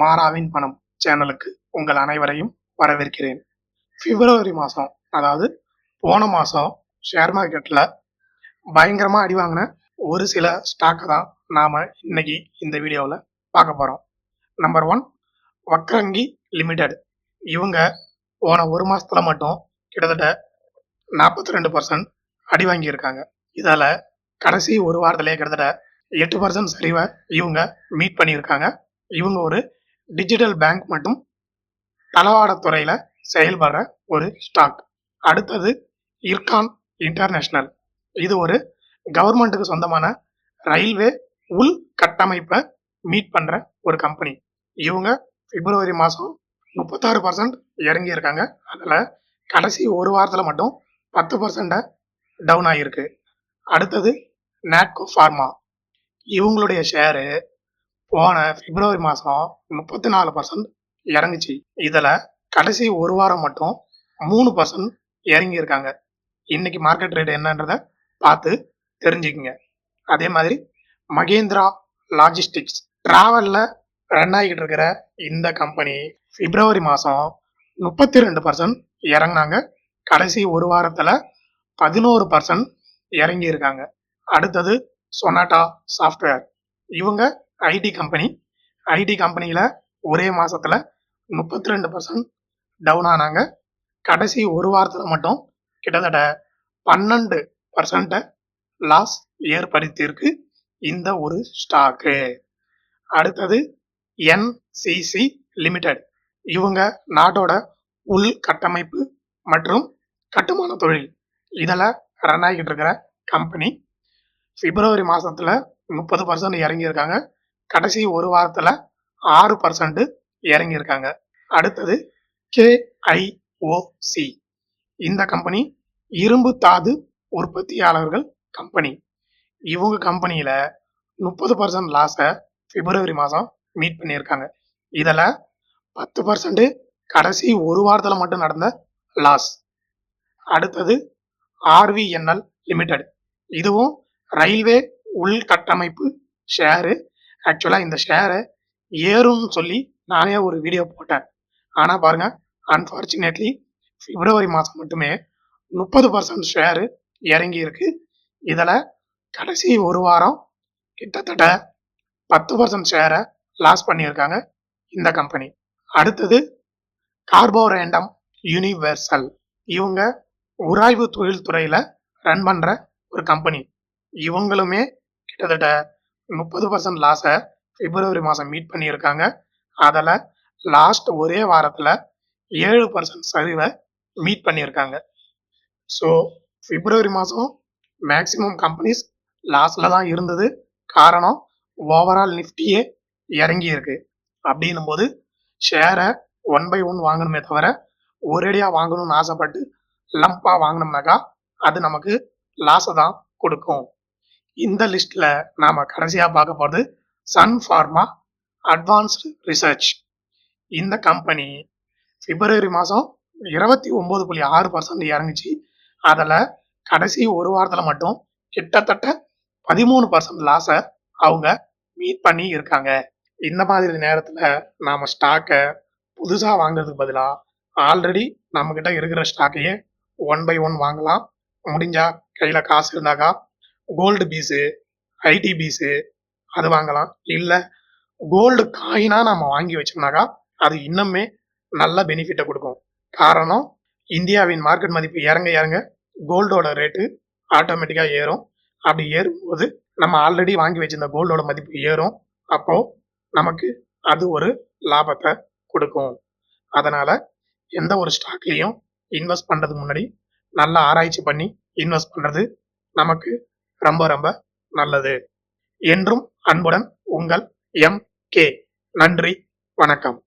மாறாவின் பணம் சேனலுக்கு உங்கள் அனைவரையும் வரவேற்கிறேன். பிப்ரவரி மாதம், அதாவது போன மாதம் ஷேர் மார்க்கெட்டில் பயங்கரமாக அடி வாங்கின ஒரு சில ஸ்டாக்கை தான் நாம் இன்னைக்கு இந்த வீடியோவில் பார்க்க போகிறோம். Number 1, Vakrangee Limited. இவங்க போன ஒரு மாதத்தில் மட்டும் கிட்டத்தட்ட 42% அடி வாங்கியிருக்காங்க. இதால் கடைசி ஒரு வாரத்திலே கிட்டத்தட்ட 8% சரிவை இவங்க மீட் பண்ணியிருக்காங்க. இவங்க ஒரு டிஜிட்டல் பேங்க் மற்றும் தளவாடத்துறையில செயல்படுற ஒரு ஸ்டாக். அடுத்தது இர்கான் இன்டர்நேஷனல். இது ஒரு கவர்மெண்ட்டுக்கு சொந்தமான ரயில்வே உள் கட்டமைப்பை மீட் பண்ற ஒரு கம்பெனி. இவங்க பிப்ரவரி மாதம் 36% இறங்கி இருக்காங்க. அதுல கடைசி ஒரு வாரத்துல மட்டும் 10% டவுன் ஆகியிருக்கு. அடுத்தது நாட்கோ ஃபார்மா. இவங்களுடைய ஷேரு போன பிப்ரவரி மாதம் 34% இறங்குச்சு. இதில் கடைசி ஒரு வாரம் மட்டும் 3% இறங்கி இருக்காங்க. இன்னைக்கு மார்க்கெட் ரேட் என்னன்றதை பார்த்து தெரிஞ்சுக்குங்க. அதே மாதிரி மகேந்திரா லாஜிஸ்டிக்ஸ் டிராவலில் ரன் ஆகிட்டு இருக்கிற இந்த கம்பெனி பிப்ரவரி மாதம் 32% இறங்கினாங்க. கடைசி ஒரு வாரத்தில் 11% இறங்கி இருக்காங்க. அடுத்தது சொனாட்டா சாஃப்ட்வேர். இவங்க ஐடி கம்பெனியில் ஒரே மாசத்துல 32% டவுன் ஆனாங்க. கடைசி ஒரு வாரத்தில் மட்டும் கிட்டத்தட்ட 12% லாஸ் ஏற்படுத்தியிருக்கு இந்த ஒரு ஸ்டாக்கு. அடுத்தது என்சிசி லிமிடெட். இவங்க நாட்டோட உள் கட்டமைப்பு மற்றும் கட்டுமான தொழில் இதில் ரன் ஆகிட்டு இருக்கிற கம்பெனி. பிப்ரவரி மாசத்துல 30% இறங்கி இருக்காங்க. கடைசி ஒரு வாரத்துல 6% இறங்கி இருக்காங்க. அடுத்தது KIOC. இந்த கம்பெனி இரும்பு தாது உற்பத்தியாளர்கள் கம்பெனி. இவங்க கம்பெனியில 30% லாஸை பிப்ரவரி மாதம் மீட் பண்ணியிருக்காங்க. இதுல 10% கடைசி ஒரு வாரத்துல மட்டும் நடந்த லாஸ். அடுத்தது RVNL லிமிடெட். இதுவும் ரயில்வே உள்கட்டமைப்பு ஷேரு. ஆக்சுவலா இந்த ஷேரை ஏறும்னு சொல்லி நானே ஒரு வீடியோ போட்டேன். ஆனா பாருங்க, அன்பார்ச்சுனேட்லி பிப்ரவரி மாதம் மட்டுமே 30% ஷேரு இறங்கி இருக்கு. இதுல கடைசி ஒரு வாரம் கிட்டத்தட்ட 10% ஷேரை லாஸ் பண்ணியிருக்காங்க இந்த கம்பெனி. அடுத்தது கார்போரேண்டம் யூனிவர்சல். இவங்க உராய்வு தொழில்துறையில ரன் பண்ற ஒரு கம்பெனி. இவங்களுமே கிட்டத்தட்ட 30% லாஸை பிப்ரவரி மாதம் மீட் பண்ணியிருக்காங்க. அதில் லாஸ்ட் ஒரே வாரத்தில் 7% சரிவை மீட் பண்ணியிருக்காங்க. ஸோ பிப்ரவரி மாதம் மேக்சிமம் கம்பெனிஸ் லாஸில் தான் இருந்தது. காரணம் ஓவரால் நிஃப்டியே இறங்கி இருக்கு. அப்படின்னும் போது ஷேரை 1 by 1 வாங்கணுமே தவிர ஒரேடியாக வாங்கணும்னு ஆசைப்பட்டு லம்பாக வாங்கினோம்னாக்கா அது நமக்கு லாஸை தான் கொடுக்கும். இந்த லிஸ்ட்ல நாம கடைசியா பார்க்க போறது சன் ஃபார்மா அட்வான்ஸ்டு ரிசர்ச். இந்த கம்பெனி பிப்ரவரி மாதம் 29.6% இறங்குச்சு. அதில் கடைசி ஒரு வாரத்தில் மட்டும் கிட்டத்தட்ட 13% லாஸை அவங்க மீட் பண்ணி இருக்காங்க. இந்த மாதிரி நேரத்தில் நாம ஸ்டாக்கை புதுசாக வாங்குறதுக்கு பதிலாக ஆல்ரெடி நம்ம கிட்ட இருக்கிற ஸ்டாக்கையே 1 by 1 வாங்கலாம். முடிஞ்சா கையில் காசு இருந்தாக்கா கோல்டு பீஸு, ஐடி பீஸு அது வாங்கலாம். இல்லை கோல்டு காயினா நம்ம வாங்கி வச்சோம்னாக்கா அது இன்னுமே நல்ல பெனிஃபிட்டை கொடுக்கும். காரணம், இந்தியாவின் மார்க்கெட் மதிப்பு இறங்க இறங்க கோல்டோட ரேட்டு ஆட்டோமேட்டிக்காக ஏறும். அப்படி ஏறும்போது நம்ம ஆல்ரெடி வாங்கி வச்சிருந்த கோல்டோட மதிப்பு ஏறும். அப்போ நமக்கு அது ஒரு லாபத்தை கொடுக்கும். அதனால எந்த ஒரு ஸ்டாக்லையும் இன்வெஸ்ட் பண்றதுக்கு முன்னாடி நல்லா ஆராய்ச்சி பண்ணி இன்வெஸ்ட் பண்றது நமக்கு ரொம்ப ரொம்ப நல்லது. என்றும் அன்புடன் உங்கள் MK. நன்றி, வணக்கம்.